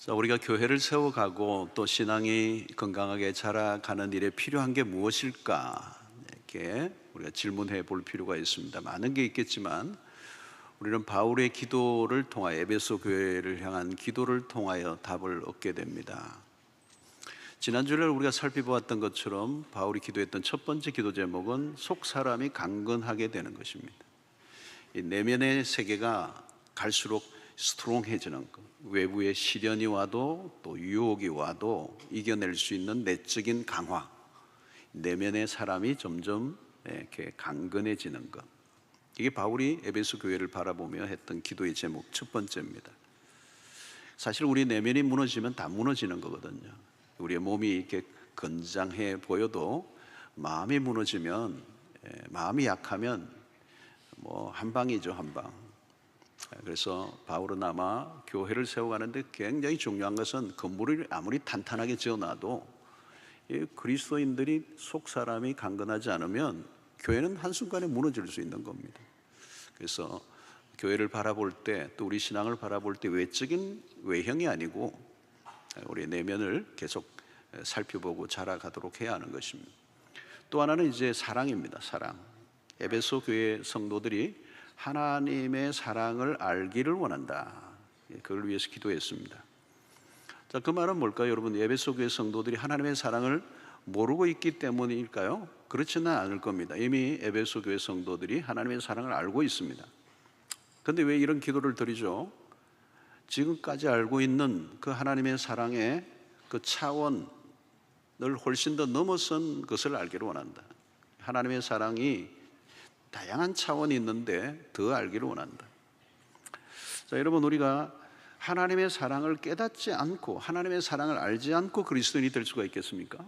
자, 우리가 교회를 세워가고 또 신앙이 건강하게 자라가는 일에 필요한 게 무엇일까? 이렇게 우리가 질문해 볼 필요가 있습니다. 많은 게 있겠지만 우리는 바울의 기도를 통하여 에베소 교회를 향한 기도를 통하여 답을 얻게 됩니다. 지난주에 우리가 살펴보았던 것처럼 바울이 기도했던 첫 번째 기도 제목은 속 사람이 강건하게 되는 것입니다. 이 내면의 세계가 갈수록 스트롱해지는 것, 외부의 시련이 와도 또 유혹이 와도 이겨낼 수 있는 내적인 강화, 내면의 사람이 점점 이렇게 강건해지는 것, 이게 바울이 에베소 교회를 바라보며 했던 기도의 제목 첫 번째입니다. 사실 우리 내면이 무너지면 다 무너지는 거거든요. 우리의 몸이 이렇게 건장해 보여도 마음이 무너지면, 마음이 약하면 뭐 한방이죠, 한방. 그래서 바울은 아마 교회를 세워가는데 굉장히 중요한 것은 건물을 아무리 탄탄하게 지어놔도 그리스도인들이 속 사람이 강건하지 않으면 교회는 한순간에 무너질 수 있는 겁니다. 그래서 교회를 바라볼 때, 또 우리 신앙을 바라볼 때 외적인 외형이 아니고 우리 내면을 계속 살펴보고 자라가도록 해야 하는 것입니다. 또 하나는 이제 사랑입니다. 사랑. 에베소 교회 성도들이 하나님의 사랑을 알기를 원한다. 그걸 위해서 기도했습니다. 자, 그 말은 뭘까요? 여러분, 에베소 교회 성도들이 하나님의 사랑을 모르고 있기 때문일까요? 그렇지는 않을 겁니다. 이미 에베소 교회 성도들이 하나님의 사랑을 알고 있습니다. 그런데 왜 이런 기도를 드리죠? 지금까지 알고 있는 그 하나님의 사랑의 그 차원을 훨씬 더 넘어선 것을 알기를 원한다. 하나님의 사랑이 다양한 차원이 있는데 더 알기를 원한다. 자, 여러분, 우리가 하나님의 사랑을 깨닫지 않고 하나님의 사랑을 알지 않고 그리스도인이 될 수가 있겠습니까?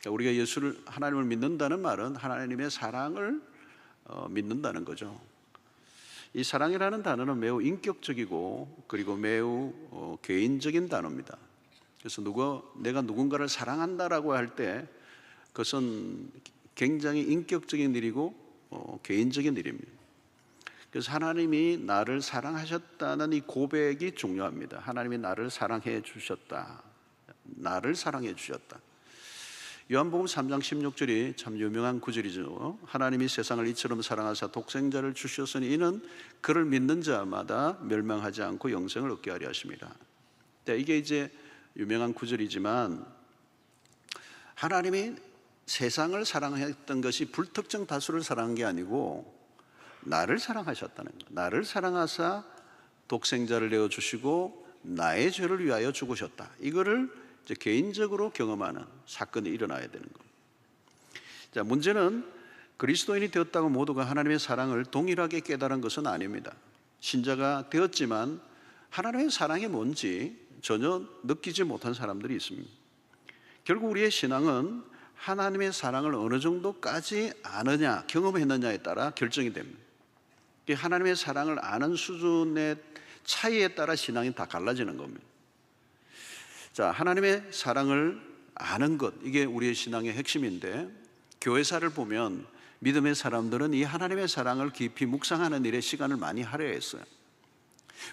우리가 예수를, 하나님을 믿는다는 말은 하나님의 사랑을 믿는다는 거죠. 이 사랑이라는 단어는 매우 인격적이고 그리고 매우 개인적인 단어입니다. 그래서 내가 누군가를 사랑한다라고 할 때 그것은 굉장히 인격적인 일이고 개인적인 일입니다. 그래서 하나님이 나를 사랑하셨다는 이 고백이 중요합니다. 하나님이 나를 사랑해 주셨다. 나를 사랑해 주셨다. 요한복음 3장 16절이 참 유명한 구절이죠. 하나님이 세상을 이처럼 사랑하사 독생자를 주셨으니 이는 그를 믿는 자마다 멸망하지 않고 영생을 얻게 하려 하십니다. 이게 이제 유명한 구절이지만 하나님이 세상을 사랑했던 것이 불특정 다수를 사랑한 게 아니고 나를 사랑하셨다는 거예요. 나를 사랑하사 독생자를 내어주시고 나의 죄를 위하여 죽으셨다. 이거를 이제 개인적으로 경험하는 사건이 일어나야 되는 겁니다. 자, 문제는 그리스도인이 되었다고 모두가 하나님의 사랑을 동일하게 깨달은 것은 아닙니다. 신자가 되었지만 하나님의 사랑이 뭔지 전혀 느끼지 못한 사람들이 있습니다. 결국 우리의 신앙은 하나님의 사랑을 어느 정도까지 아느냐, 경험했느냐에 따라 결정이 됩니다. 하나님의 사랑을 아는 수준의 차이에 따라 신앙이 다 갈라지는 겁니다. 자, 하나님의 사랑을 아는 것, 이게 우리의 신앙의 핵심인데, 교회사를 보면 믿음의 사람들은 이 하나님의 사랑을 깊이 묵상하는 일에 시간을 많이 할애했어요.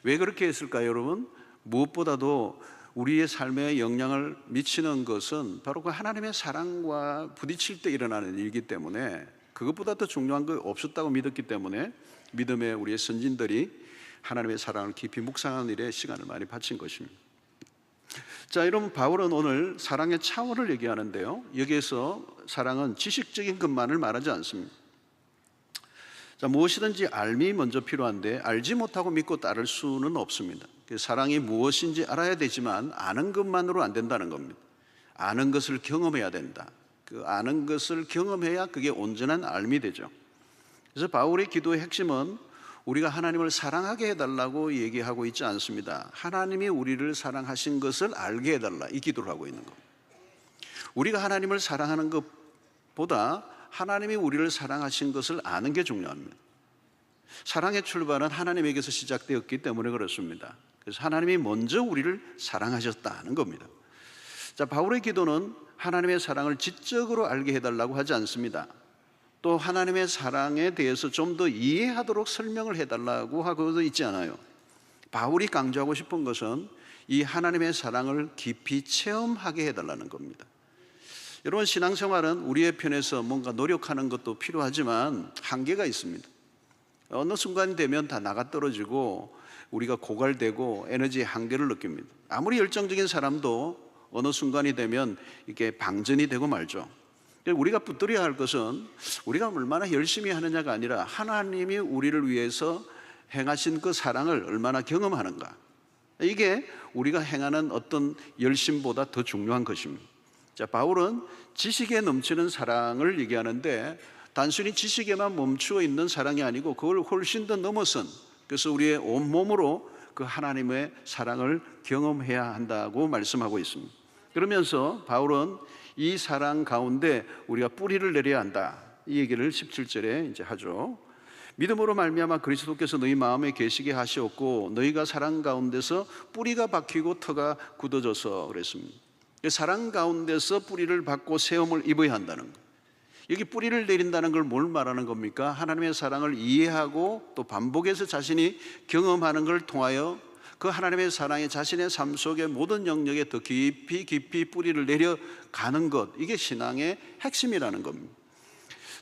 왜 그렇게 했을까요, 여러분? 무엇보다도 우리의 삶에 영향을 미치는 것은 바로 그 하나님의 사랑과 부딪힐 때 일어나는 일이기 때문에, 그것보다 더 중요한 거 없었다고 믿었기 때문에 믿음의 우리의 선진들이 하나님의 사랑을 깊이 묵상하는 일에 시간을 많이 바친 것입니다. 자, 여러분, 바울은 오늘 사랑의 차원을 얘기하는데요, 여기에서 사랑은 지식적인 것만을 말하지 않습니다. 자, 무엇이든지 알미 먼저 필요한데 알지 못하고 믿고 따를 수는 없습니다. 사랑이 무엇인지 알아야 되지만 아는 것만으로 안 된다는 겁니다. 아는 것을 경험해야 된다. 그 아는 것을 경험해야 그게 온전한 알미 되죠. 그래서 바울의 기도의 핵심은 우리가 하나님을 사랑하게 해달라고 얘기하고 있지 않습니다. 하나님이 우리를 사랑하신 것을 알게 해달라, 이 기도를 하고 있는 겁니다. 우리가 하나님을 사랑하는 것보다 하나님이 우리를 사랑하신 것을 아는 게 중요합니다. 사랑의 출발은 하나님에게서 시작되었기 때문에 그렇습니다. 그래서 하나님이 먼저 우리를 사랑하셨다는 겁니다. 자, 바울의 기도는 하나님의 사랑을 지적으로 알게 해달라고 하지 않습니다. 또 하나님의 사랑에 대해서 좀 더 이해하도록 설명을 해달라고 하고도 있지 않아요. 바울이 강조하고 싶은 것은 이 하나님의 사랑을 깊이 체험하게 해달라는 겁니다. 여러분, 신앙생활은 우리의 편에서 뭔가 노력하는 것도 필요하지만 한계가 있습니다. 어느 순간이 되면 다 나가 떨어지고 우리가 고갈되고 에너지의 한계를 느낍니다. 아무리 열정적인 사람도 어느 순간이 되면 이게 방전이 되고 말죠. 우리가 붙들어야 할 것은 우리가 얼마나 열심히 하느냐가 아니라 하나님이 우리를 위해서 행하신 그 사랑을 얼마나 경험하는가, 이게 우리가 행하는 어떤 열심보다 더 중요한 것입니다. 자, 바울은 지식에 넘치는 사랑을 얘기하는데 단순히 지식에만 멈추어 있는 사랑이 아니고 그걸 훨씬 더 넘어선, 그래서 우리의 온몸으로 그 하나님의 사랑을 경험해야 한다고 말씀하고 있습니다. 그러면서 바울은 이 사랑 가운데 우리가 뿌리를 내려야 한다, 이 얘기를 17절에 이제 하죠. 믿음으로 말미암아 그리스도께서 너희 마음에 계시게 하시었고 너희가 사랑 가운데서 뿌리가 박히고 터가 굳어져서 그랬습니다. 사랑 가운데서 뿌리를 받고 세움을 입어야 한다는 것. 여기 뿌리를 내린다는 걸 뭘 말하는 겁니까? 하나님의 사랑을 이해하고 또 반복해서 자신이 경험하는 걸 통하여 그 하나님의 사랑이 자신의 삶 속의 모든 영역에 더 깊이 뿌리를 내려가는 것, 이게 신앙의 핵심이라는 겁니다.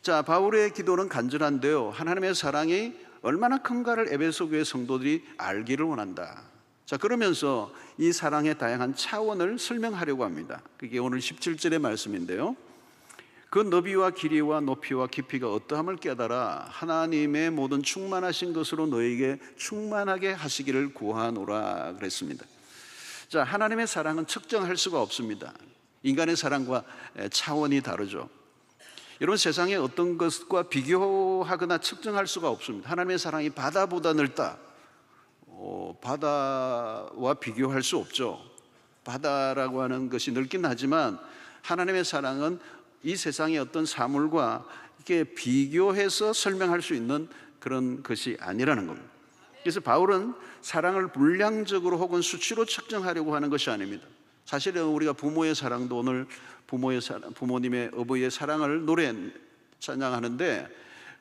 자, 바울의 기도는 간절한데요, 하나님의 사랑이 얼마나 큰가를 에베소 교회 성도들이 알기를 원한다. 자, 그러면서 이 사랑의 다양한 차원을 설명하려고 합니다. 그게 오늘 17절의 말씀인데요, 그 너비와 길이와 높이와 깊이가 어떠함을 깨달아 하나님의 모든 충만하신 것으로 너에게 충만하게 하시기를 구하노라 그랬습니다. 자, 하나님의 사랑은 측정할 수가 없습니다. 인간의 사랑과 차원이 다르죠. 여러분, 세상의 어떤 것과 비교하거나 측정할 수가 없습니다. 하나님의 사랑이 바다보다 넓다, 바다와 비교할 수 없죠. 바다라고 하는 것이 넓긴 하지만 하나님의 사랑은 이 세상의 어떤 사물과 이렇게 비교해서 설명할 수 있는 그런 것이 아니라는 겁니다. 그래서 바울은 사랑을 물량적으로 혹은 수치로 측정하려고 하는 것이 아닙니다. 사실은 우리가 부모의 사랑도 오늘 부모님의 어버이의 사랑을 노래 찬양하는데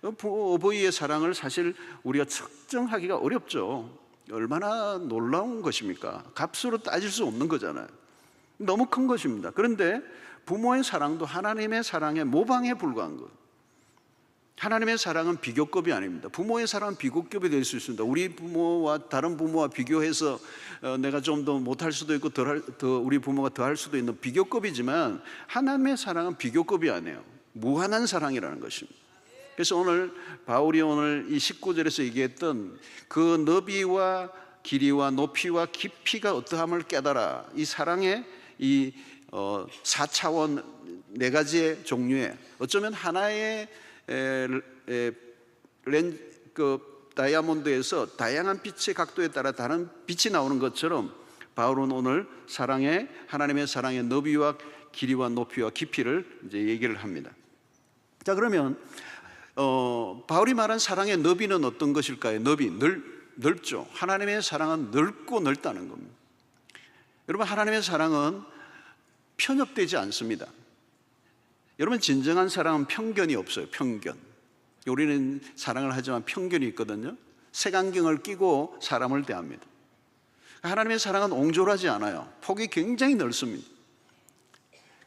어버이의 사랑을 사실 우리가 측정하기가 어렵죠. 얼마나 놀라운 것입니까? 값으로 따질 수 없는 거잖아요. 너무 큰 것입니다. 그런데 부모의 사랑도 하나님의 사랑의 모방에 불과한 것. 하나님의 사랑은 비교급이 아닙니다. 부모의 사랑은 비교급이 될 수 있습니다. 우리 부모와 다른 부모와 비교해서 내가 좀 더 못할 수도 있고 우리 부모가 더 할 수도 있는 비교급이지만 하나님의 사랑은 비교급이 아니에요. 무한한 사랑이라는 것입니다. 그래서 오늘 바울이 오늘 이 19절에서 얘기했던 그 너비와 길이와 높이와 깊이가 어떠함을 깨달아, 이 사랑의 이 4차원 4가지의 종류의, 어쩌면 하나의 다이아몬드에서 다양한 빛의 각도에 따라 다른 빛이 나오는 것처럼 바울은 오늘 하나님의 사랑의 너비와 길이와 높이와 깊이를 이제 얘기를 합니다. 자, 그러면 바울이 말한 사랑의 너비는 어떤 것일까요? 너비, 넓죠. 하나님의 사랑은 넓고 넓다는 겁니다. 여러분, 하나님의 사랑은 편협되지 않습니다. 여러분, 진정한 사랑은 편견이 없어요. 편견. 우리는 사랑을 하지만 편견이 있거든요. 색안경을 끼고 사람을 대합니다. 하나님의 사랑은 옹졸하지 않아요. 폭이 굉장히 넓습니다.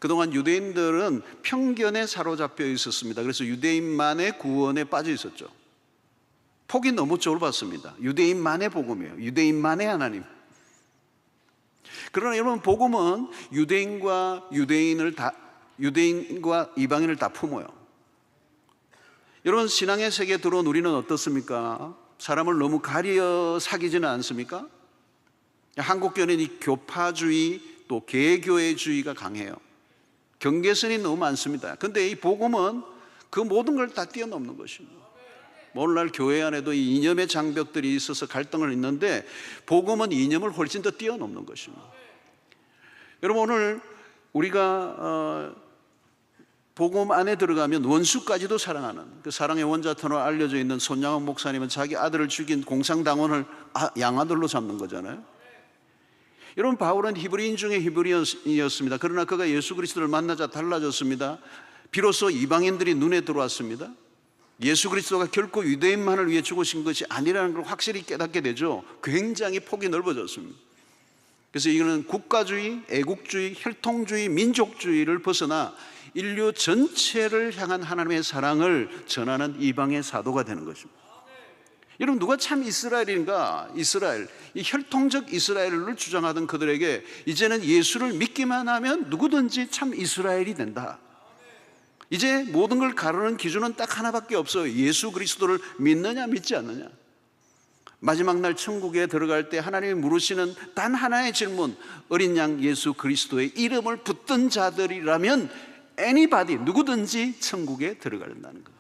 그동안 유대인들은 편견에 사로잡혀 있었습니다. 그래서 유대인만의 구원에 빠져 있었죠. 폭이 너무 좁았습니다. 유대인만의 복음이에요. 유대인만의 하나님. 그러나 여러분, 복음은 유대인과 이방인을 다 품어요. 여러분, 신앙의 세계에 들어온 우리는 어떻습니까? 사람을 너무 가려 사귀지는 않습니까? 한국교회는 이 교파주의 또 개교회주의가 강해요. 경계선이 너무 많습니다. 그런데 이 복음은 그 모든 걸 다 뛰어넘는 것입니다. 오늘날 교회 안에도 이 이념의 장벽들이 있어서 갈등을 있는데 복음은 이념을 훨씬 더 뛰어넘는 것입니다. 여러분, 오늘 우리가 복음 안에 들어가면 원수까지도 사랑하는 그 사랑의 원자탄으로 알려져 있는 손양원 목사님은 자기 아들을 죽인 공상당원을 양아들로 잡는 거잖아요. 여러분, 바울은 히브리인 중에 히브리인이었습니다. 그러나 그가 예수 그리스도를 만나자 달라졌습니다. 비로소 이방인들이 눈에 들어왔습니다. 예수 그리스도가 결코 유대인만을 위해 죽으신 것이 아니라는 걸 확실히 깨닫게 되죠. 굉장히 폭이 넓어졌습니다. 그래서 이거는 국가주의, 애국주의, 혈통주의, 민족주의를 벗어나 인류 전체를 향한 하나님의 사랑을 전하는 이방의 사도가 되는 것입니다. 여러분, 누가 참 이스라엘인가? 이스라엘, 이 혈통적 이스라엘을 주장하던 그들에게 이제는 예수를 믿기만 하면 누구든지 참 이스라엘이 된다. 이제 모든 걸 가르는 기준은 딱 하나밖에 없어요. 예수 그리스도를 믿느냐 믿지 않느냐. 마지막 날 천국에 들어갈 때 하나님이 물으시는 단 하나의 질문, 어린 양 예수 그리스도의 이름을 붙든 자들이라면 anybody, 누구든지 천국에 들어간다는 거예요.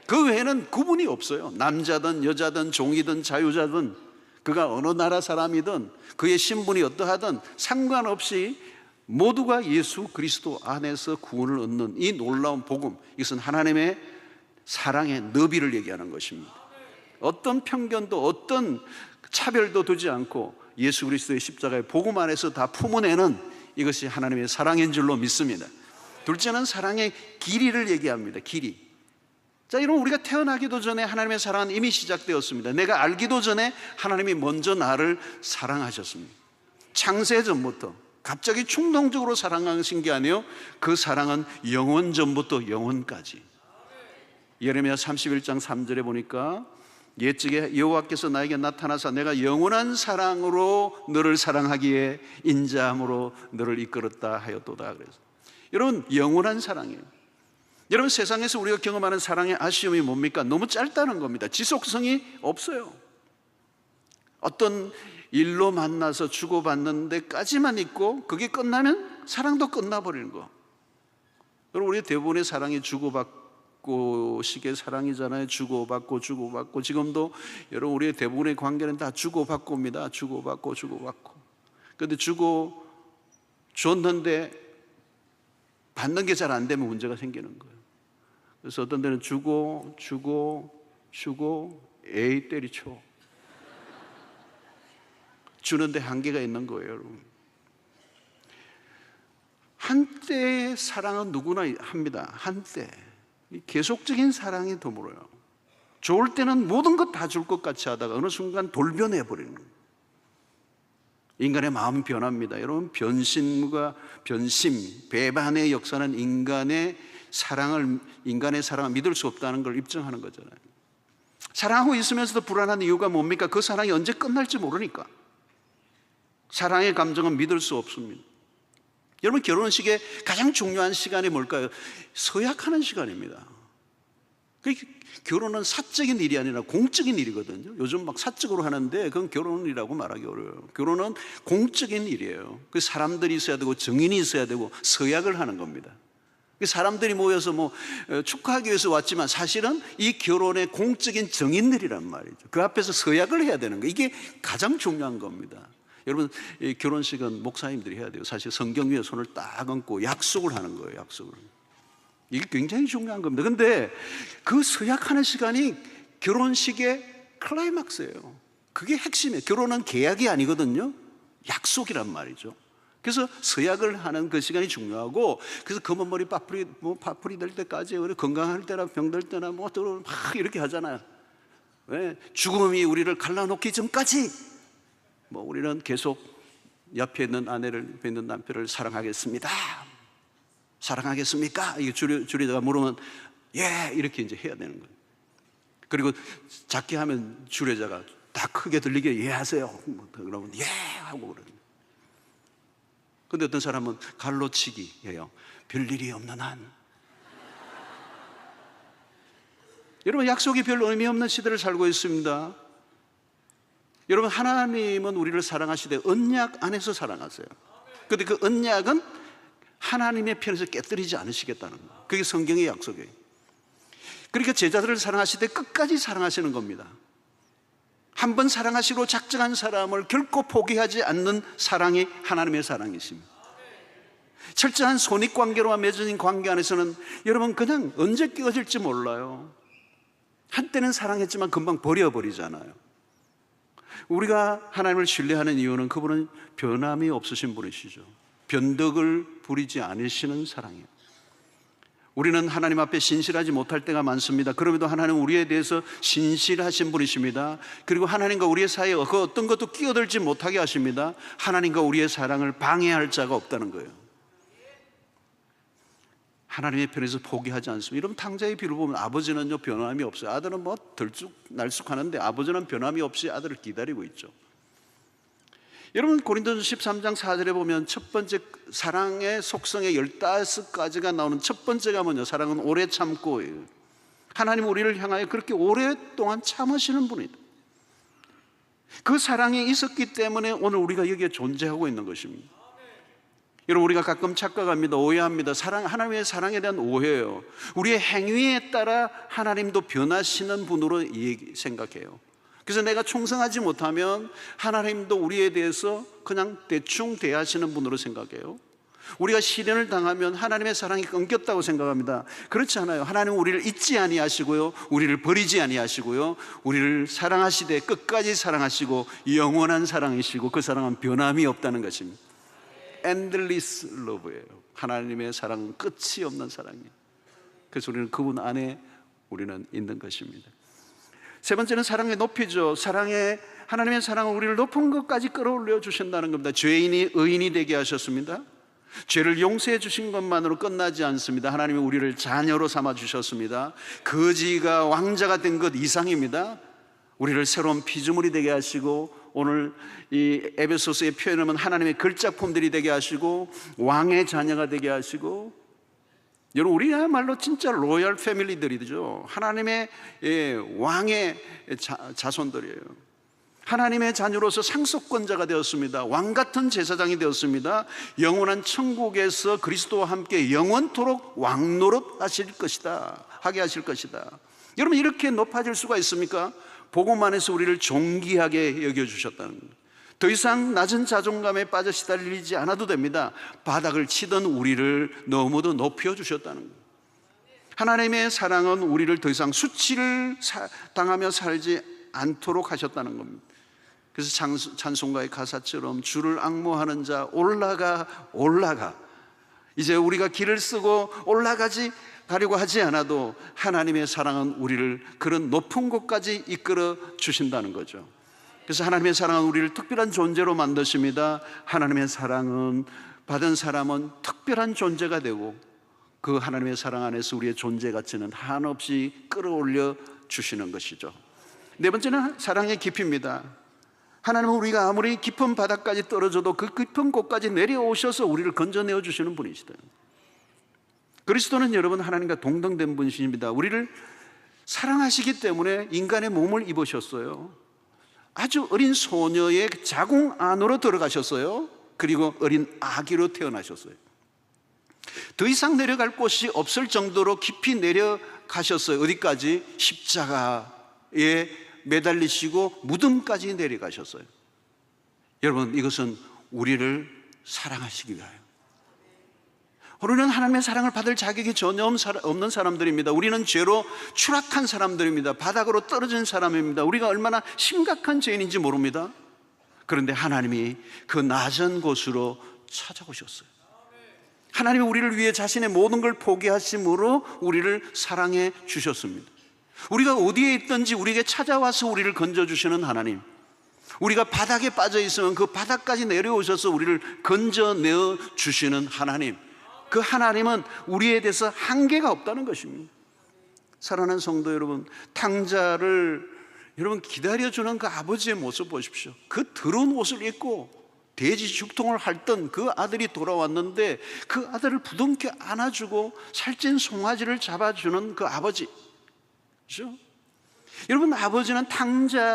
그 외에는 구분이 없어요. 남자든 여자든 종이든 자유자든 그가 어느 나라 사람이든 그의 신분이 어떠하든 상관없이 모두가 예수 그리스도 안에서 구원을 얻는 이 놀라운 복음, 이것은 하나님의 사랑의 너비를 얘기하는 것입니다. 어떤 편견도 어떤 차별도 두지 않고 예수 그리스도의 십자가의 복음 안에서 다 품어내는 이것이 하나님의 사랑인 줄로 믿습니다. 둘째는 사랑의 길이를 얘기합니다. 길이. 자, 여러분, 우리가 태어나기도 전에 하나님의 사랑은 이미 시작되었습니다. 내가 알기도 전에 하나님이 먼저 나를 사랑하셨습니다. 창세 전부터 갑자기 충동적으로 사랑하신 게 아니에요. 그 사랑은 영원 전부터 영원까지. 예레미야 31장 3절에 보니까 옛적에 여호와께서 나에게 나타나사 내가 영원한 사랑으로 너를 사랑하기에 인자함으로 너를 이끌었다 하였도다. 그래서 여러분, 영원한 사랑이에요. 여러분, 세상에서 우리가 경험하는 사랑의 아쉬움이 뭡니까? 너무 짧다는 겁니다. 지속성이 없어요. 어떤 일로 만나서 주고받는 데까지만 있고 그게 끝나면 사랑도 끝나버리는 거. 여러분, 우리 대부분의 사랑이 주고받고 식의 사랑이잖아요. 주고받고 주고받고. 지금도 여러분, 우리의 대부분의 관계는 다 주고받고입니다. 주고받고. 그런데 주고 줬는데 받는 게 잘 안 되면 문제가 생기는 거예요. 그래서 어떤 데는 주고 에이 때리쳐. 주는데 한계가 있는 거예요, 여러분. 한때의 사랑은 누구나 합니다. 한때. 계속적인 사랑이 드물어요. 좋을 때는 모든 것 다 줄 것 같이 하다가 어느 순간 돌변해버리는 거예요. 인간의 마음은 변합니다. 여러분, 변심과 배반의 역사는 인간의 사랑을 믿을 수 없다는 걸 입증하는 거잖아요. 사랑하고 있으면서도 불안한 이유가 뭡니까? 그 사랑이 언제 끝날지 모르니까. 사랑의 감정은 믿을 수 없습니다. 여러분, 결혼식의 가장 중요한 시간이 뭘까요? 서약하는 시간입니다. 결혼은 사적인 일이 아니라 공적인 일이거든요. 요즘 막 사적으로 하는데 그건 결혼이라고 말하기 어려워요. 결혼은 공적인 일이에요. 그 사람들이 있어야 되고 증인이 있어야 되고 서약을 하는 겁니다. 사람들이 모여서 축하하기 위해서 왔지만 사실은 이 결혼의 공적인 증인들이란 말이죠. 그 앞에서 서약을 해야 되는 거예요. 이게 가장 중요한 겁니다. 여러분, 결혼식은 목사님들이 해야 돼요. 사실 성경 위에 손을 딱 얹고 약속을 하는 거예요. 약속을. 이게 굉장히 중요한 겁니다. 그런데 그 서약하는 시간이 결혼식의 클라이막스예요. 그게 핵심이에요. 결혼은 계약이 아니거든요. 약속이란 말이죠. 그래서 서약을 하는 그 시간이 중요하고, 그래서 검은 머리 파풀이 될 때까지, 우리 건강할 때나 병들 때나 막 이렇게 하잖아요. 왜? 죽음이 우리를 갈라놓기 전까지 우리는 계속 옆에 있는 아내를, 옆에 있는 남편을 사랑하겠습니다. 사랑하겠습니까? 이게 주례자가 물으면 예, 이렇게 이제 해야 되는 거예요. 그리고 작게 하면 주례자가 다 크게 들리게 예 하세요. 그러면 예 하고 그러는. 근데 어떤 사람은 갈로치기 해요. 별일이 없는 한. 여러분, 약속이 별 의미 없는 시대를 살고 있습니다. 여러분, 하나님은 우리를 사랑하시되 언약 안에서 사랑하세요. 그런데 그 언약은 하나님의 편에서 깨뜨리지 않으시겠다는 거예요. 그게 성경의 약속이에요. 그러니까 제자들을 사랑하시되 끝까지 사랑하시는 겁니다. 한 번 사랑하시고 작정한 사람을 결코 포기하지 않는 사랑이 하나님의 사랑이십니다. 철저한 손익관계로만 맺어진 관계 안에서는 여러분 그냥 언제 깨어질지 몰라요. 한때는 사랑했지만 금방 버려버리잖아요. 우리가 하나님을 신뢰하는 이유는 그분은 변함이 없으신 분이시죠. 변덕을 부리지 않으시는 사랑이에요. 우리는 하나님 앞에 신실하지 못할 때가 많습니다. 그럼에도 하나님은 우리에 대해서 신실하신 분이십니다. 그리고 하나님과 우리의 사이에 그 어떤 것도 끼어들지 못하게 하십니다. 하나님과 우리의 사랑을 방해할 자가 없다는 거예요. 하나님의 편에서 포기하지 않습니다. 이런 탕자의 비를 보면 아버지는요 변함이 없어요. 아들은 뭐 들쭉날쭉하는데 아버지는 변함이 없이 아들을 기다리고 있죠. 여러분, 고린도전서 13장 4절에 보면 첫 번째 사랑의 속성의 15가지가 나오는 첫 번째가 뭐냐? 사랑은 오래 참고예요. 하나님 우리를 향하여 그렇게 오랫동안 참으시는 분이다. 그 사랑이 있었기 때문에 오늘 우리가 여기에 존재하고 있는 것입니다. 여러분, 우리가 가끔 착각합니다. 오해합니다. 하나님의 사랑에 대한 오해예요. 우리의 행위에 따라 하나님도 변하시는 분으로 생각해요. 그래서 내가 충성하지 못하면 하나님도 우리에 대해서 그냥 대충 대하시는 분으로 생각해요. 우리가 시련을 당하면 하나님의 사랑이 끊겼다고 생각합니다. 그렇지 않아요. 하나님은 우리를 잊지 아니하시고요, 우리를 버리지 아니하시고요, 우리를 사랑하시되 끝까지 사랑하시고 영원한 사랑이시고 그 사랑은 변함이 없다는 것입니다. Endless love예요. 하나님의 사랑은 끝이 없는 사랑이에요. 그래서 우리는 그분 안에 우리는 있는 것입니다. 세 번째는 사랑의 높이죠. 하나님의 사랑은 우리를 높은 것까지 끌어올려 주신다는 겁니다. 죄인이 의인이 되게 하셨습니다. 죄를 용서해 주신 것만으로 끝나지 않습니다. 하나님이 우리를 자녀로 삼아 주셨습니다. 거지가 왕자가 된 것 이상입니다. 우리를 새로운 피조물이 되게 하시고, 오늘 이 에베소서의 표현하면 하나님의 걸작품들이 되게 하시고 왕의 자녀가 되게 하시고, 여러분, 우리야말로 진짜 로얄 패밀리들이죠. 하나님의 왕의 자손들이에요. 하나님의 자녀로서 상속권자가 되었습니다. 왕같은 제사장이 되었습니다. 영원한 천국에서 그리스도와 함께 영원토록 왕노릇 하게 하실 것이다. 여러분, 이렇게 높아질 수가 있습니까? 복음 안에서 우리를 존귀하게 여겨주셨다는 겁니다. 더 이상 낮은 자존감에 빠져 시달리지 않아도 됩니다. 바닥을 치던 우리를 너무도 높여주셨다는 거예요. 하나님의 사랑은 우리를 더 이상 수치를 당하며 살지 않도록 하셨다는 겁니다. 그래서 찬송가의 가사처럼 주를 앙모하는 자 올라가. 이제 우리가 길을 쓰고 가려고 하지 않아도 하나님의 사랑은 우리를 그런 높은 곳까지 이끌어 주신다는 거죠. 그래서 하나님의 사랑은 우리를 특별한 존재로 만드십니다. 하나님의 사랑은 받은 사람은 특별한 존재가 되고, 그 하나님의 사랑 안에서 우리의 존재 가치는 한없이 끌어올려 주시는 것이죠. 네 번째는 사랑의 깊이입니다. 하나님은 우리가 아무리 깊은 바닥까지 떨어져도 그 깊은 곳까지 내려오셔서 우리를 건져내어 주시는 분이시다. 그리스도는 여러분 하나님과 동등된 분이십니다. 우리를 사랑하시기 때문에 인간의 몸을 입으셨어요. 아주 어린 소녀의 자궁 안으로 들어가셨어요. 그리고 어린 아기로 태어나셨어요. 더 이상 내려갈 곳이 없을 정도로 깊이 내려가셨어요. 어디까지? 십자가에 매달리시고 무덤까지 내려가셨어요. 여러분, 이것은 우리를 사랑하시기 위하여. 우리는 하나님의 사랑을 받을 자격이 전혀 없는 사람들입니다. 우리는 죄로 추락한 사람들입니다. 바닥으로 떨어진 사람입니다. 우리가 얼마나 심각한 죄인인지 모릅니다. 그런데 하나님이 그 낮은 곳으로 찾아오셨어요. 하나님이 우리를 위해 자신의 모든 걸 포기하심으로 우리를 사랑해 주셨습니다. 우리가 어디에 있든지 우리에게 찾아와서 우리를 건져주시는 하나님, 우리가 바닥에 빠져 있으면 그 바닥까지 내려오셔서 우리를 건져내어 주시는 하나님, 그 하나님은 우리에 대해서 한계가 없다는 것입니다. 사랑하는 성도 여러분, 탕자를 여러분 기다려주는 그 아버지의 모습 보십시오. 그 더러운 옷을 입고 돼지 죽통을 핥던 그 아들이 돌아왔는데 그 아들을 부둥켜 안아주고 살찐 송아지를 잡아주는 그 아버지, 그렇죠? 여러분, 아버지는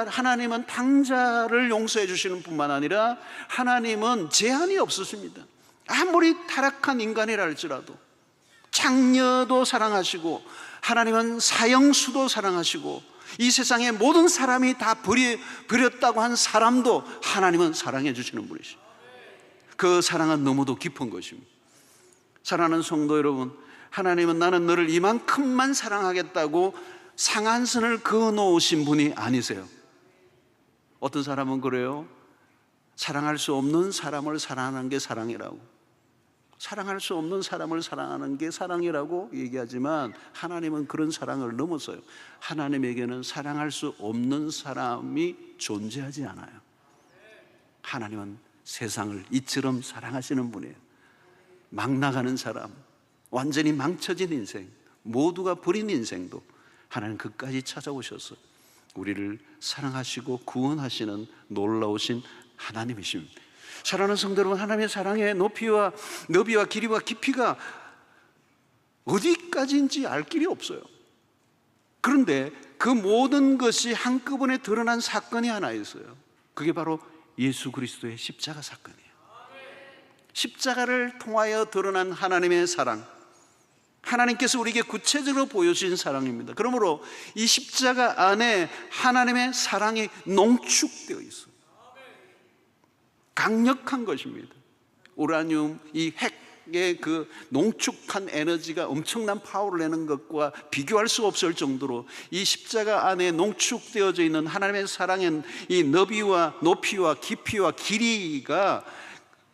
하나님은 탕자를 용서해 주시는 뿐만 아니라 하나님은 제한이 없으십니다. 아무리 타락한 인간이라 할지라도 창녀도 사랑하시고, 하나님은 사형수도 사랑하시고, 이 세상의 모든 사람이 다 버렸다고 한 사람도 하나님은 사랑해 주시는 분이시죠. 그 사랑은 너무도 깊은 것입니다. 사랑하는 성도 여러분, 하나님은 나는 너를 이만큼만 사랑하겠다고 상한선을 그어 놓으신 분이 아니세요. 어떤 사람은 그래요. 사랑할 수 없는 사람을 사랑하는 게 사랑이라고. 사랑할 수 없는 사람을 사랑하는 게 사랑이라고 얘기하지만 하나님은 그런 사랑을 넘어서요. 하나님에게는 사랑할 수 없는 사람이 존재하지 않아요. 하나님은 세상을 이처럼 사랑하시는 분이에요. 막 나가는 사람, 완전히 망쳐진 인생, 모두가 버린 인생도 하나님 끝까지 찾아오셔서 우리를 사랑하시고 구원하시는 놀라우신 하나님이십니다. 사랑하는 성도 여러분, 하나님의 사랑의 높이와 너비와 길이와 깊이가 어디까지인지 알 길이 없어요. 그런데 그 모든 것이 한꺼번에 드러난 사건이 하나 있어요. 그게 바로 예수 그리스도의 십자가 사건이에요. 십자가를 통하여 드러난 하나님의 사랑, 하나님께서 우리에게 구체적으로 보여주신 사랑입니다. 그러므로 이 십자가 안에 하나님의 사랑이 농축되어 있어요. 강력한 것입니다. 우라늄, 이 핵의 그 농축한 에너지가 엄청난 파워를 내는 것과 비교할 수 없을 정도로 이 십자가 안에 농축되어져 있는 하나님의 사랑의 이 너비와 높이와 깊이와 길이가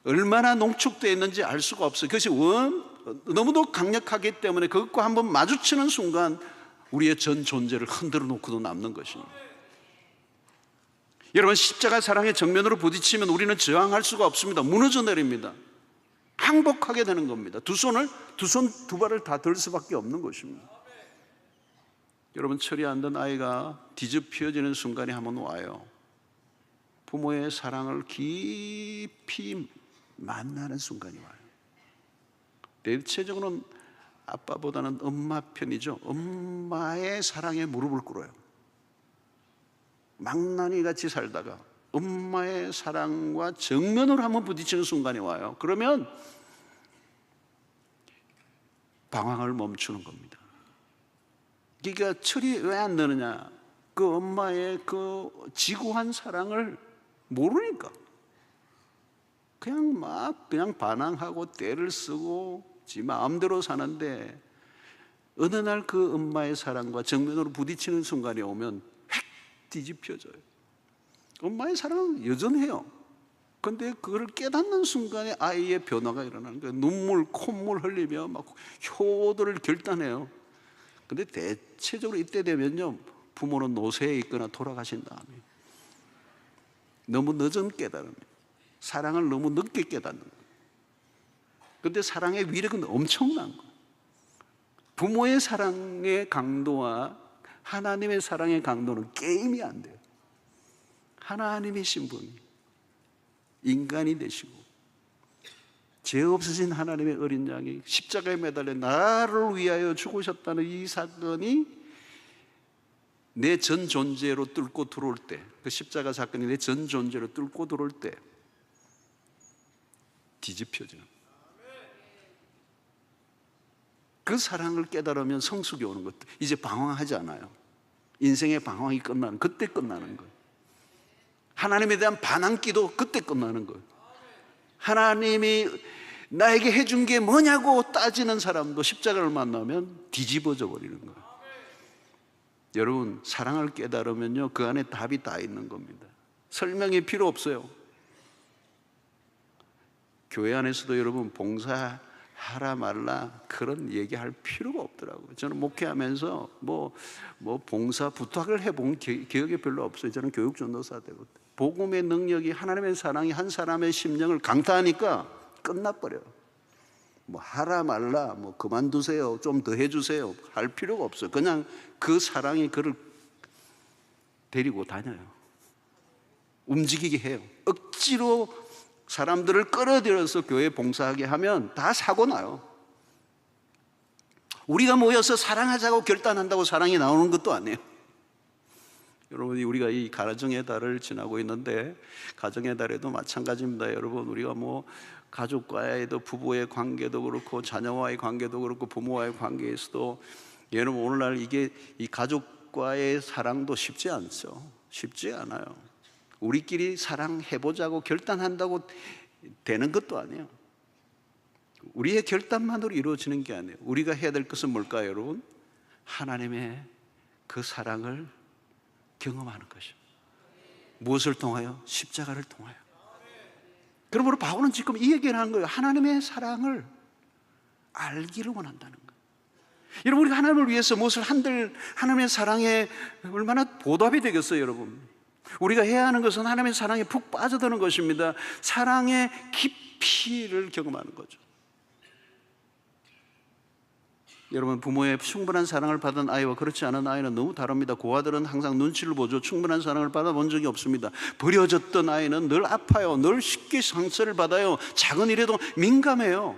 얼마나 농축되어 있는지 알 수가 없어요. 그것이 너무도 강력하기 때문에 그것과 한번 마주치는 순간 우리의 전 존재를 흔들어 놓고도 남는 것입니다. 여러분, 십자가 사랑의 정면으로 부딪히면 우리는 저항할 수가 없습니다. 무너져 내립니다. 항복하게 되는 겁니다. 두 발을 다 들 수밖에 없는 것입니다. 여러분, 철이 안 든 아이가 뒤집혀지는 순간이 한번 와요. 부모의 사랑을 깊이 만나는 순간이 와요. 대체적으로는 아빠보다는 엄마 편이죠. 엄마의 사랑에 무릎을 꿇어요. 망나니 같이 살다가 엄마의 사랑과 정면으로 한번 부딪히는 순간이 와요. 그러면 방황을 멈추는 겁니다. 그러니까 철이 왜 안 드느냐? 그 엄마의 그 지구한 사랑을 모르니까 그냥 반항하고 떼를 쓰고 지 마음대로 사는데, 어느 날 그 엄마의 사랑과 정면으로 부딪히는 순간이 오면 뒤집혀져요. 엄마의 사랑은 여전해요. 그런데 그걸 깨닫는 순간에 아이의 변화가 일어나는 거예요. 눈물, 콧물 흘리며 막 효도를 결단해요. 그런데 대체적으로 이때 되면요, 부모는 노쇠에 있거나 돌아가신 다음에 너무 늦은 깨달음이에요. 사랑을 너무 늦게 깨닫는 거예요. 그런데 사랑의 위력은 엄청난 거예요. 부모의 사랑의 강도와 하나님의 사랑의 강도는 게임이 안 돼요. 하나님이신 분이 인간이 되시고 죄 없으신 하나님의 어린 양이 십자가에 매달려 나를 위하여 죽으셨다는 이 사건이 내 전 존재로 뚫고 들어올 때, 그 십자가 사건이 내 전 존재로 뚫고 들어올 때 뒤집혀지는, 그 사랑을 깨달으면 성숙이 오는 것. 이제 방황하지 않아요. 인생의 방황이 끝나는, 그때 끝나는 거예요. 하나님에 대한 반항기도 그때 끝나는 거예요. 하나님이 나에게 해준 게 뭐냐고 따지는 사람도 십자가를 만나면 뒤집어져 버리는 거예요. 여러분, 사랑을 깨달으면요, 그 안에 답이 다 있는 겁니다. 설명이 필요 없어요. 교회 안에서도 여러분 봉사하라 말라 그런 얘기할 필요가 없더라고요. 저는 목회하면서 뭐 봉사 부탁을 해본 기억이 별로 없어요. 저는 교육전도사 되고 복음의 능력이, 하나님의 사랑이 한 사람의 심령을 강타하니까 끝나버려요. 뭐 하라 말라, 뭐 그만두세요, 좀 더 해주세요 할 필요가 없어요. 그냥 그 사랑이 그를 데리고 다녀요. 움직이게 해요. 억지로 사람들을 끌어들여서 교회 봉사하게 하면 다 사고 나요. 우리가 모여서 사랑하자고 결단한다고 사랑이 나오는 것도 아니에요. 여러분, 우리가 이 가정의 달을 지나고 있는데, 가정의 달에도 마찬가지입니다. 여러분, 우리가 뭐 가족과의도, 부부의 관계도 그렇고 자녀와의 관계도 그렇고 부모와의 관계에서도, 여러분 오늘날 이게 이 가족과의 사랑도 쉽지 않죠. 쉽지 않아요. 우리끼리 사랑해보자고 결단한다고 되는 것도 아니에요. 우리의 결단만으로 이루어지는 게 아니에요. 우리가 해야 될 것은 뭘까요, 여러분? 하나님의 그 사랑을 경험하는 것이죠. 무엇을 통하여? 십자가를 통하여. 그러므로 바울은 지금 이 얘기를 하는 거예요. 하나님의 사랑을 알기를 원한다는 거예요. 여러분, 우리가 하나님을 위해서 무엇을 한들 하나님의 사랑에 얼마나 보답이 되겠어요, 여러분. 우리가 해야 하는 것은 하나님의 사랑에 푹 빠져드는 것입니다. 사랑의 깊이를 경험하는 거죠. 여러분, 부모의 충분한 사랑을 받은 아이와 그렇지 않은 아이는 너무 다릅니다. 고아들은 항상 눈치를 보죠. 충분한 사랑을 받아본 적이 없습니다. 버려졌던 아이는 늘 아파요. 늘 쉽게 상처를 받아요. 작은 일에도 민감해요.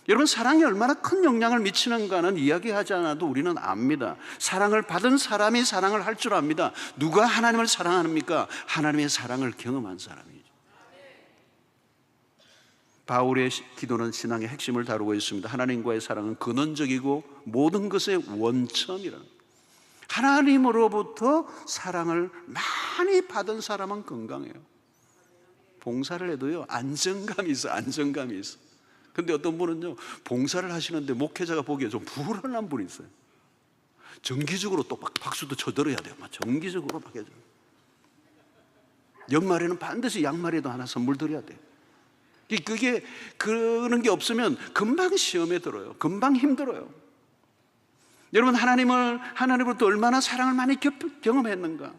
여러분, 사랑이 얼마나 큰 영향을 미치는가는 이야기하지 않아도 우리는 압니다. 사랑을 받은 사람이 사랑을 할 줄 압니다. 누가 하나님을 사랑합니까? 하나님의 사랑을 경험한 사람이죠. 바울의 기도는 신앙의 핵심을 다루고 있습니다. 하나님과의 사랑은 근원적이고 모든 것의 원천이라는 거예요. 하나님으로부터 사랑을 많이 받은 사람은 건강해요. 봉사를 해도요, 안정감이 있어. 안정감이 있어. 근데 어떤 분은요, 봉사를 하시는데 목회자가 보기에 좀 불안한 분이 있어요. 정기적으로 또 막 박수도 쳐들어야 돼요. 막 정기적으로 막 해줘. 연말에는 반드시 양말에도 하나 선물 드려야 돼요. 그게 그런 게 없으면 금방 시험에 들어요. 금방 힘들어요. 여러분, 하나님으로부터 얼마나 사랑을 많이 경험했는가?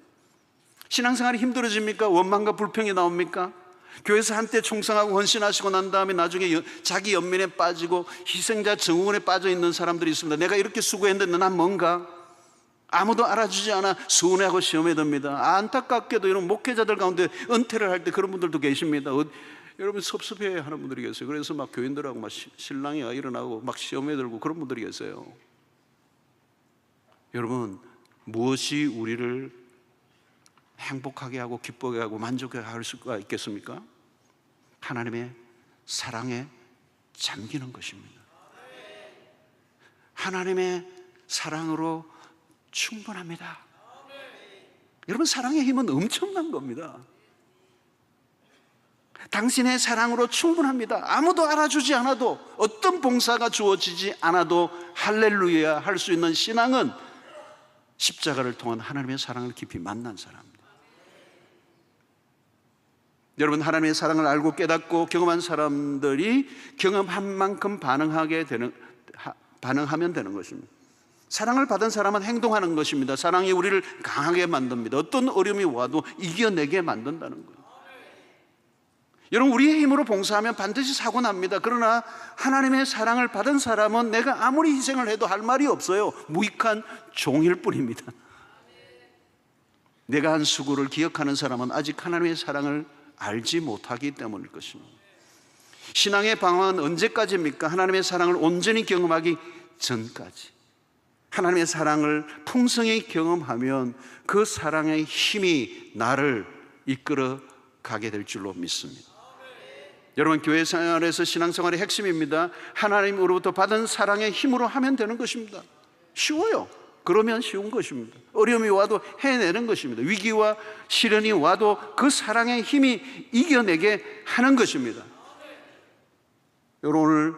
신앙생활이 힘들어집니까? 원망과 불평이 나옵니까? 교회에서 한때 충성하고 헌신하시고 난 다음에 나중에 자기 연민에 빠지고 희생자 증후군에 빠져 있는 사람들이 있습니다. 내가 이렇게 수고했는데 난 뭔가? 아무도 알아주지 않아 서운해하고 시험에 듭니다. 안타깝게도 이런 목회자들 가운데 은퇴를 할 때 그런 분들도 계십니다. 여러분, 섭섭해하는 분들이 계세요. 그래서 막 교인들하고 막 신랑이 일어나고 막 시험에 들고 그런 분들이 계세요. 여러분, 무엇이 우리를 행복하게 하고 기쁘게 하고 만족하게 할 수가 있겠습니까? 하나님의 사랑에 잠기는 것입니다. 하나님의 사랑으로 충분합니다. 여러분, 사랑의 힘은 엄청난 겁니다. 당신의 사랑으로 충분합니다. 아무도 알아주지 않아도, 어떤 봉사가 주어지지 않아도 할렐루야 할 수 있는 신앙은 십자가를 통한 하나님의 사랑을 깊이 만난 사람입니다. 여러분, 하나님의 사랑을 알고 깨닫고 경험한 사람들이 경험한 만큼 반응하면 되는 것입니다. 사랑을 받은 사람은 행동하는 것입니다. 사랑이 우리를 강하게 만듭니다. 어떤 어려움이 와도 이겨내게 만든다는 거예요. 여러분, 우리의 힘으로 봉사하면 반드시 사고 납니다. 그러나 하나님의 사랑을 받은 사람은 내가 아무리 희생을 해도 할 말이 없어요. 무익한 종일 뿐입니다. 내가 한 수고를 기억하는 사람은 아직 하나님의 사랑을 알지 못하기 때문일 것입니다. 신앙의 방황은 언제까지입니까? 하나님의 사랑을 온전히 경험하기 전까지. 하나님의 사랑을 풍성히 경험하면 그 사랑의 힘이 나를 이끌어 가게 될 줄로 믿습니다. 여러분, 교회 생활에서 신앙생활의 핵심입니다. 하나님으로부터 받은 사랑의 힘으로 하면 되는 것입니다. 쉬워요. 그러면 쉬운 것입니다. 어려움이 와도 해내는 것입니다. 위기와 시련이 와도 그 사랑의 힘이 이겨내게 하는 것입니다. 여러분, 오늘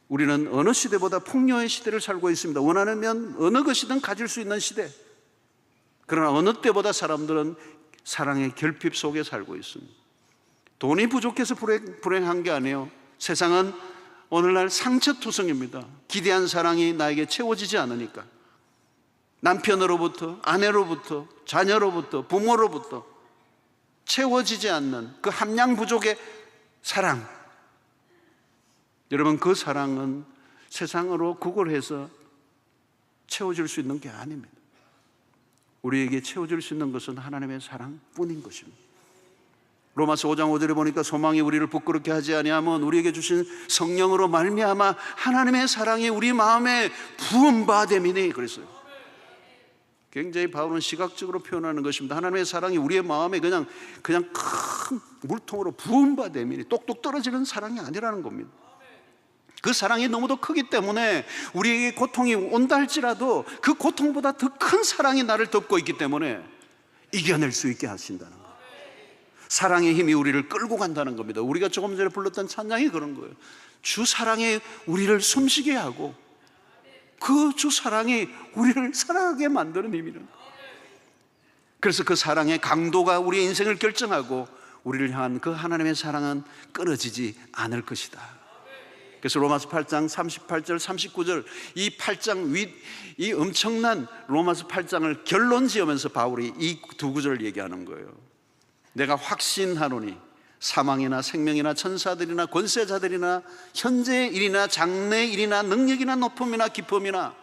우리는 어느 시대보다 풍요의 시대를 살고 있습니다. 원하면 어느 것이든 가질 수 있는 시대. 그러나 어느 때보다 사람들은 사랑의 결핍 속에 살고 있습니다. 돈이 부족해서 불행한 게 아니에요. 세상은 오늘날 상처투성입니다. 기대한 사랑이 나에게 채워지지 않으니까. 남편으로부터, 아내로부터, 자녀로부터, 부모로부터 채워지지 않는 그 함량 부족의 사랑. 여러분, 그 사랑은 세상으로 구걸해서 채워질 수 있는 게 아닙니다. 우리에게 채워질 수 있는 것은 하나님의 사랑뿐인 것입니다. 로마서 5장 5절에 보니까 소망이 우리를 부끄럽게 하지 아니하면 우리에게 주신 성령으로 말미암아 하나님의 사랑이 우리 마음에 부음받음이니 그랬어요. 굉장히 바울은 시각적으로 표현하는 것입니다. 하나님의 사랑이 우리의 마음에 그냥 큰 물통으로 부음받음이니 똑똑 떨어지는 사랑이 아니라는 겁니다. 그 사랑이 너무도 크기 때문에 우리에게 고통이 온다 할지라도 그 고통보다 더 큰 사랑이 나를 덮고 있기 때문에 이겨낼 수 있게 하신다는 거예요. 사랑의 힘이 우리를 끌고 간다는 겁니다. 우리가 조금 전에 불렀던 찬양이 그런 거예요. 주 사랑이 우리를 숨쉬게 하고 그 주 사랑이 우리를 살아가게 만드는 힘이라는 거예요. 그래서 그 사랑의 강도가 우리의 인생을 결정하고 우리를 향한 그 하나님의 사랑은 끊어지지 않을 것이다. 그래서 로마서 8장 38절 39절 이 8장 이 엄청난 로마서 8장을 결론 지으면서 바울이 이 두 구절을 얘기하는 거예요. 내가 확신하노니 사망이나 생명이나 천사들이나 권세자들이나 현재의 일이나 장래의 일이나 능력이나 높음이나 깊음이나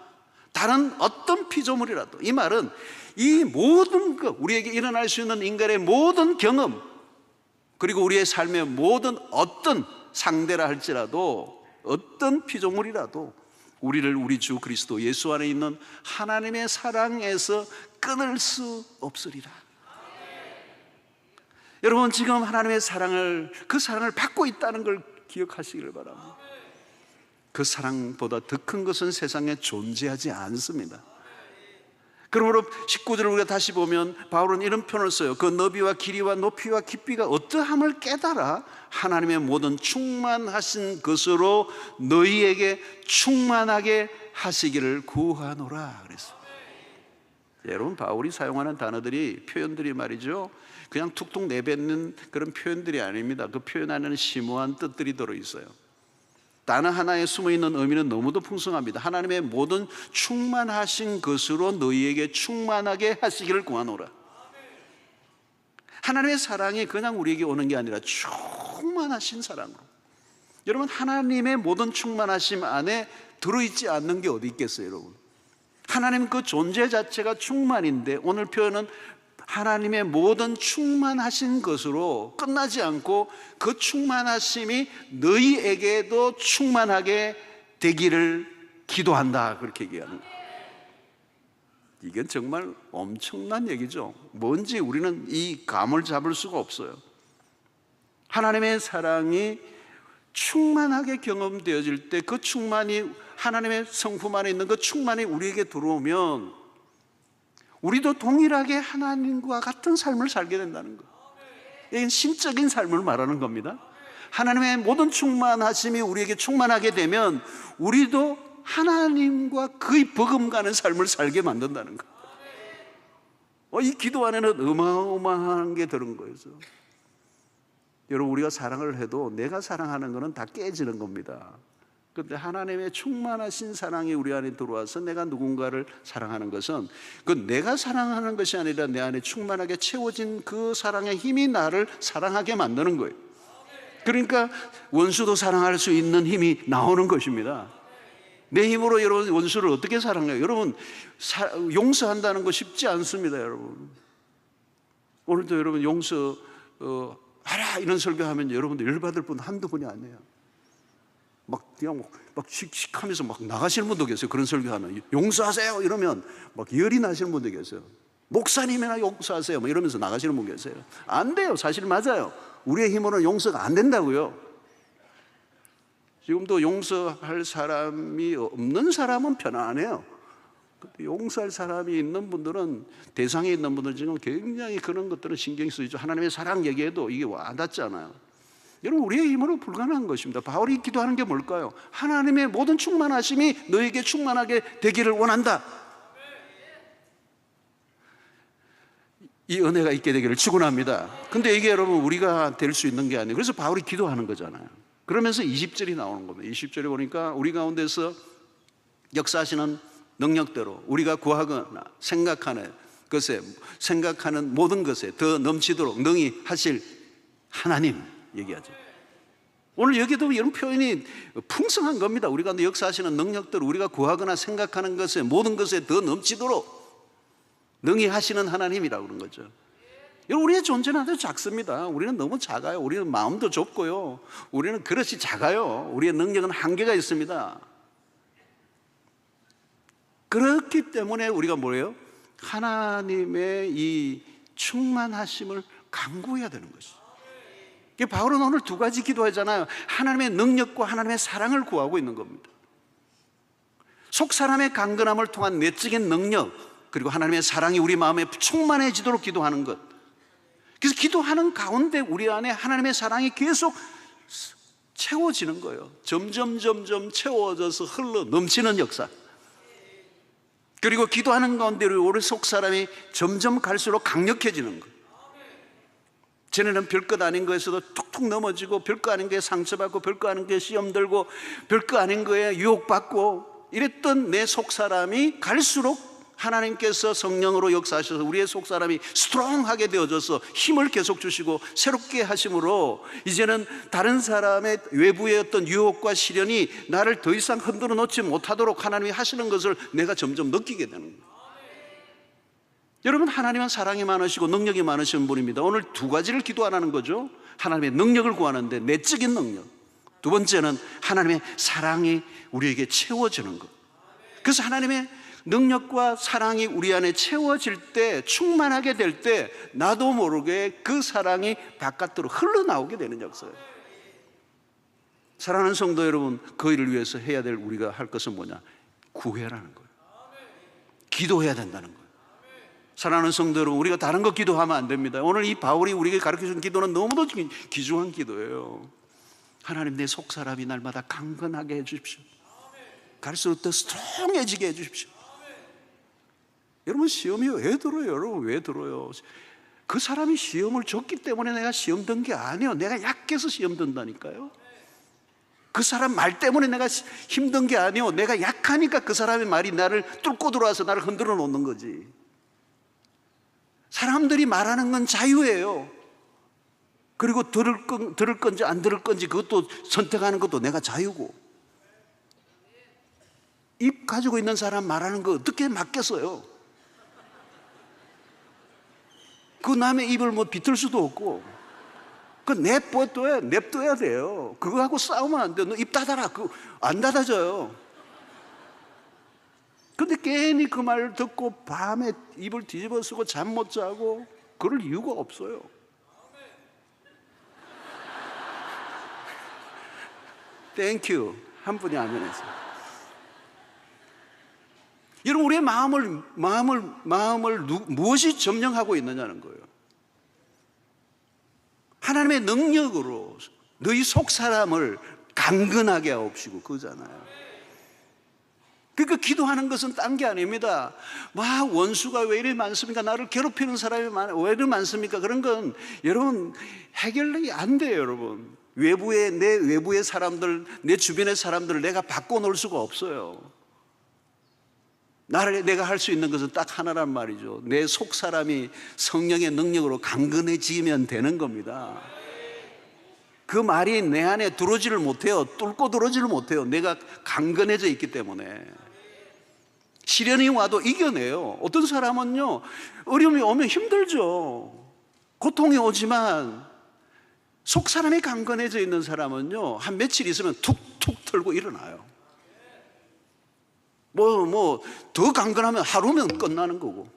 다른 어떤 피조물이라도, 이 말은 이 모든 것, 우리에게 일어날 수 있는 인간의 모든 경험, 그리고 우리의 삶의 모든 어떤 상대라 할지라도, 어떤 피조물이라도 우리를 우리 주 그리스도 예수 안에 있는 하나님의 사랑에서 끊을 수 없으리라. 여러분, 지금 하나님의 사랑을, 그 사랑을 받고 있다는 걸 기억하시기를 바랍니다. 그 사랑보다 더 큰 것은 세상에 존재하지 않습니다. 그러므로 19절을 우리가 다시 보면 바울은 이런 표현을 써요. 그 너비와 길이와 높이와 깊이가 어떠함을 깨달아 하나님의 모든 충만하신 것으로 너희에게 충만하게 하시기를 구하노라 그랬어요. 여러분, 바울이 사용하는 단어들이, 표현들이 말이죠, 그냥 툭툭 내뱉는 그런 표현들이 아닙니다. 그 표현 안에는 심오한 뜻들이 들어있어요. 단어 하나에 숨어있는 의미는 너무도 풍성합니다. 하나님의 모든 충만하신 것으로 너희에게 충만하게 하시기를 구하노라. 하나님의 사랑이 그냥 우리에게 오는 게 아니라 충만하신 사랑으로. 여러분, 하나님의 모든 충만하심 안에 들어있지 않는 게 어디 있겠어요, 여러분? 하나님 그 존재 자체가 충만인데, 오늘 표현은 하나님의 모든 충만하신 것으로 끝나지 않고 그 충만하심이 너희에게도 충만하게 되기를 기도한다, 그렇게 얘기하는 거예요. 이건 정말 엄청난 얘기죠. 뭔지 우리는 이 감을 잡을 수가 없어요. 하나님의 사랑이 충만하게 경험되어질 때, 그 충만이, 하나님의 성품 안에 있는 그 충만이 우리에게 들어오면 우리도 동일하게 하나님과 같은 삶을 살게 된다는 것. 이건 신적인 삶을 말하는 겁니다. 하나님의 모든 충만하심이 우리에게 충만하게 되면 우리도 하나님과 거의 버금가는 삶을 살게 만든다는 것. 이 기도 안에는 어마어마한 게 들은 거예요. 여러분, 우리가 사랑을 해도 내가 사랑하는 것은 다 깨지는 겁니다. 그런데 하나님의 충만하신 사랑이 우리 안에 들어와서 내가 누군가를 사랑하는 것은 그 내가 사랑하는 것이 아니라 내 안에 충만하게 채워진 그 사랑의 힘이 나를 사랑하게 만드는 거예요. 그러니까 원수도 사랑할 수 있는 힘이 나오는 것입니다. 내 힘으로 여러분 원수를 어떻게 사랑해요? 여러분, 용서한다는 거 쉽지 않습니다, 여러분. 오늘도 여러분 용서하라 이런 설교하면 여러분들 열받을 분 한두 분이 아니에요. 그냥 씩씩하면서 나가시는 분도 계세요. 그런 설교하면 용서하세요 이러면 열이 나시는 분도 계세요. 목사님이나 용서하세요 이러면서 나가시는 분 계세요. 안 돼요. 사실 맞아요. 우리의 힘으로는 용서가 안 된다고요. 지금도 용서할 사람이 없는 사람은 편안해요. 용서할 사람이 있는 분들은, 대상에 있는 분들은 지금 굉장히 그런 것들은 신경이 쓰이죠. 하나님의 사랑 얘기해도 이게 와닿지 않아요. 여러분, 우리의 힘으로 불가능한 것입니다. 바울이 기도하는 게 뭘까요? 하나님의 모든 충만하심이 너에게 충만하게 되기를 원한다. 이 은혜가 있게 되기를 축원합니다. 근데 이게 여러분 우리가 될 수 있는 게 아니에요. 그래서 바울이 기도하는 거잖아요. 그러면서 20절이 나오는 겁니다. 20절에 보니까 우리 가운데서 역사하시는 능력대로 우리가 구하거나 생각하는 모든 것에 더 넘치도록 능히 하실 하나님 얘기하죠. 오늘 여기도 이런 표현이 풍성한 겁니다. 우리 가운데 역사하시는 능력대로 우리가 구하거나 생각하는 것에 모든 것에 더 넘치도록 능히 하시는 하나님이라고 그런 거죠. 여러분, 우리의 존재는 아주 작습니다. 우리는 너무 작아요. 우리는 마음도 좁고요. 우리는 그릇이 작아요. 우리의 능력은 한계가 있습니다. 그렇기 때문에 우리가 뭐예요? 하나님의 이 충만하심을 간구해야 되는 것이죠. 바울은 오늘 두 가지 기도하잖아요. 하나님의 능력과 하나님의 사랑을 구하고 있는 겁니다. 속 사람의 강건함을 통한 내적인 능력, 그리고 하나님의 사랑이 우리 마음에 충만해지도록 기도하는 것. 그래서 기도하는 가운데 우리 안에 하나님의 사랑이 계속 채워지는 거예요. 점점 채워져서 흘러 넘치는 역사. 그리고 기도하는 가운데 우리 속 사람이 점점 갈수록 강력해지는 거예요. 전에는 별것 아닌 거에서도 툭툭 넘어지고, 별거 아닌 거에 상처받고, 별거 아닌 거에 시험 들고, 별거 아닌 거에 유혹받고 이랬던 내 속사람이 갈수록 하나님께서 성령으로 역사하셔서 우리의 속사람이 스트롱하게 되어져서 힘을 계속 주시고 새롭게 하심으로 이제는 다른 사람의 외부의 어떤 유혹과 시련이 나를 더 이상 흔들어 놓지 못하도록 하나님이 하시는 것을 내가 점점 느끼게 되는 거예요. 여러분, 하나님은 사랑이 많으시고 능력이 많으신 분입니다. 오늘 두 가지를 기도하라는 거죠. 하나님의 능력을 구하는데, 내적인 능력. 두 번째는 하나님의 사랑이 우리에게 채워지는 것. 그래서 하나님의 능력과 사랑이 우리 안에 채워질 때, 충만하게 될 때 나도 모르게 그 사랑이 바깥으로 흘러나오게 되는 역사예요. 사랑하는 성도 여러분, 그 일을 위해서 해야 될 우리가 할 것은 뭐냐? 구해라는 거예요. 기도해야 된다는 거예요. 사랑하는 성도 여러분, 우리가 다른 거 기도하면 안 됩니다. 오늘 이 바울이 우리에게 가르쳐준 기도는 너무도 귀중한 기도예요. 하나님, 내 속사람이 날마다 강건하게 해주십시오. 갈수록 더 스트롱해지게 해주십시오. 여러분, 시험이 왜 들어요? 여러분, 왜 들어요? 그 사람이 시험을 줬기 때문에 내가 시험 든 게 아니에요. 내가 약해서 시험 든다니까요. 그 사람 말 때문에 내가 힘든 게 아니에요. 내가 약하니까 그 사람의 말이 나를 뚫고 들어와서 나를 흔들어 놓는 거지. 사람들이 말하는 건 자유예요. 그리고 들을 건지 안 들을 건지 그것도 선택하는 것도 내가 자유고. 입 가지고 있는 사람 말하는 거 어떻게 맡겠어요? 그 남의 입을 뭐 비틀 수도 없고, 그 냅둬야 돼요. 그거하고 싸우면 안 돼요. 너 입 닫아라. 그거 안 닫아져요. 근데 괜히 그 말을 듣고 밤에 입을 뒤집어 쓰고 잠 못 자고 그럴 이유가 없어요. 땡큐. 한 분이 아멘 했어요. 여러분, 우리의 마음을 무엇이 점령하고 있느냐는 거예요. 하나님의 능력으로 너희 속 사람을 강건하게 하옵시고 그거잖아요. 그러니까 기도하는 것은 딴 게 아닙니다. 원수가 왜 이리 많습니까? 나를 괴롭히는 사람이 왜 이리 많습니까? 그런 건 여러분 해결이 안 돼요. 여러분, 내 외부의 사람들, 내 주변의 사람들을 내가 바꿔놓을 수가 없어요. 내가 할 수 있는 것은 딱 하나란 말이죠. 내 속 사람이 성령의 능력으로 강건해지면 되는 겁니다. 그 말이 내 안에 들어오지를 못해요. 뚫고 들어오지를 못해요. 내가 강건해져 있기 때문에. 시련이 와도 이겨내요. 어떤 사람은요, 어려움이 오면 힘들죠. 고통이 오지만 속 사람이 강건해져 있는 사람은요, 한 며칠 있으면 툭툭 털고 일어나요. 더 강건하면 하루면 끝나는 거고,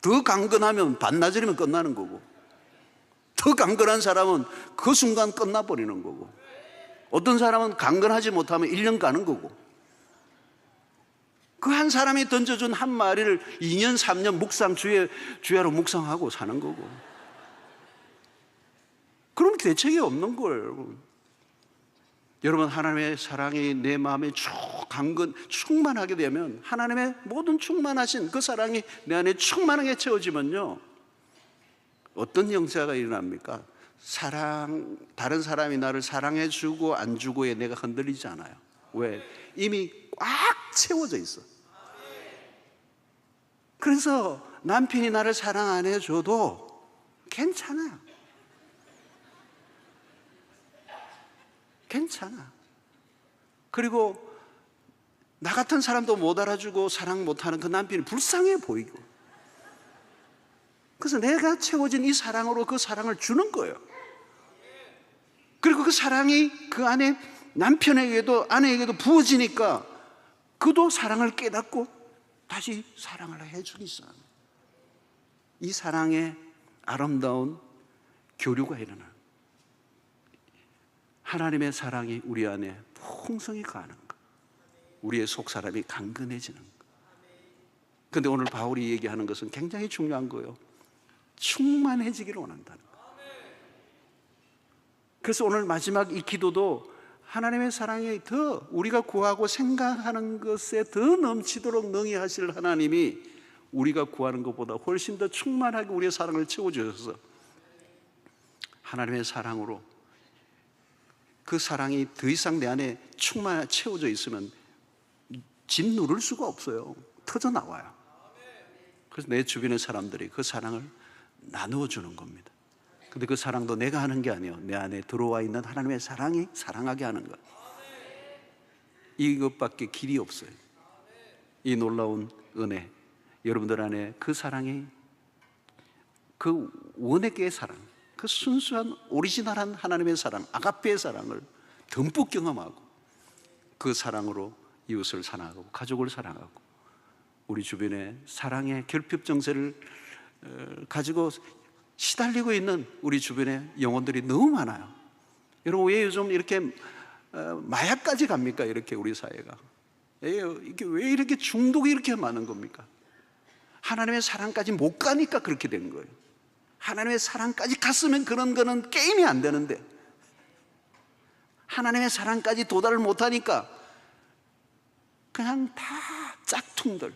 더 강건하면 반나절이면 끝나는 거고, 더 강건한 사람은 그 순간 끝나버리는 거고, 어떤 사람은 강건하지 못하면 1년 가는 거고, 그 한 사람이 던져준 한 마리를 2년 3년 주야로 묵상하고 사는 거고. 그럼 대책이 없는 거예요. 여러분, 여러분, 하나님의 사랑이 내 마음에 충만하게 되면, 하나님의 모든 충만하신 그 사랑이 내 안에 충만하게 채워지면요, 어떤 역사가 일어납니까? 다른 사람이 나를 사랑해 주고 안 주고에 내가 흔들리지 않아요. 왜? 이미 꽉 채워져 있어. 그래서 남편이 나를 사랑 안 해줘도 괜찮아요. 괜찮아. 그리고 나 같은 사람도 못 알아주고 사랑 못하는 그 남편이 불쌍해 보이고, 그래서 내가 채워진 이 사랑으로 그 사랑을 주는 거예요. 그리고 그 사랑이 그 안에 남편에게도 아내에게도 부어지니까 그도 사랑을 깨닫고 다시 사랑을 해주기 시작합니다. 이 사랑의 아름다운 교류가 일어나요. 하나님의 사랑이 우리 안에 풍성히 가는 것, 우리의 속사람이 강건해지는 것. 그런데 오늘 바울이 얘기하는 것은 굉장히 중요한 거예요. 충만해지기를 원한다는 것. 그래서 오늘 마지막 이 기도도 하나님의 사랑이 더 우리가 구하고 생각하는 것에 더 넘치도록 능히 하실 하나님이 우리가 구하는 것보다 훨씬 더 충만하게 우리의 사랑을 채워주셔서 하나님의 사랑으로 그 사랑이 더 이상 내 안에 채워져 있으면 짓 누를 수가 없어요. 터져 나와요. 그래서 내 주변의 사람들이 그 사랑을 나누어 주는 겁니다. 근데 그 사랑도 내가 하는 게 아니에요. 내 안에 들어와 있는 하나님의 사랑이 사랑하게 하는 것. 이것밖에 길이 없어요. 이 놀라운 은혜, 여러분들 안에 그 사랑이, 그 원액의 사랑, 그 순수한 오리지널한 하나님의 사랑, 아가페의 사랑을 듬뿍 경험하고 그 사랑으로 이웃을 사랑하고 가족을 사랑하고 우리 주변에 사랑의 결핍 정세를 가지고 시달리고 있는 우리 주변에 영혼들이 너무 많아요. 여러분, 왜 요즘 이렇게 마약까지 갑니까? 이렇게 우리 사회가 이게 왜 이렇게 중독이 이렇게 많은 겁니까? 하나님의 사랑까지 못 가니까 그렇게 된 거예요. 하나님의 사랑까지 갔으면 그런 거는 게임이 안 되는데 하나님의 사랑까지 도달을 못하니까 그냥 다 짝퉁들.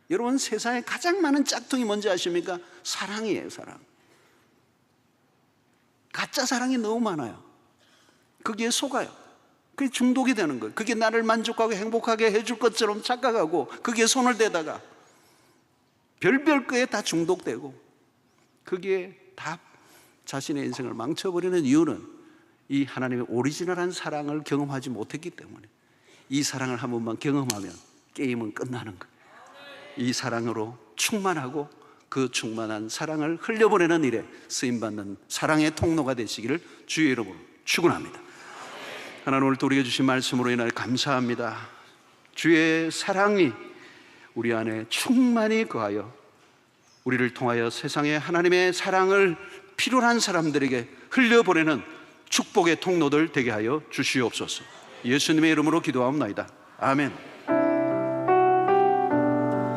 여러분, 세상에 가장 많은 짝퉁이 뭔지 아십니까? 사랑이에요. 사랑. 가짜 사랑이 너무 많아요. 거기에 속아요. 그게 중독이 되는 거예요. 그게 나를 만족하고 행복하게 해줄 것처럼 착각하고 거기에 손을 대다가 별별 거에 다 중독되고 거기에 다 자신의 인생을 망쳐버리는 이유는 이 하나님의 오리지널한 사랑을 경험하지 못했기 때문에. 이 사랑을 한 번만 경험하면 게임은 끝나는 거예요. 이 사랑으로 충만하고 그 충만한 사랑을 흘려보내는 일에 쓰임받는 사랑의 통로가 되시기를 주의 이름으로 축원합니다. 하나님, 오늘 또 우리에게 주신 말씀으로 인하여 감사합니다. 주의 사랑이 우리 안에 충만히 거하여 우리를 통하여 세상에 하나님의 사랑을 필요한 사람들에게 흘려보내는 축복의 통로들 되게 하여 주시옵소서. 예수님의 이름으로 기도하옵나이다. 아멘.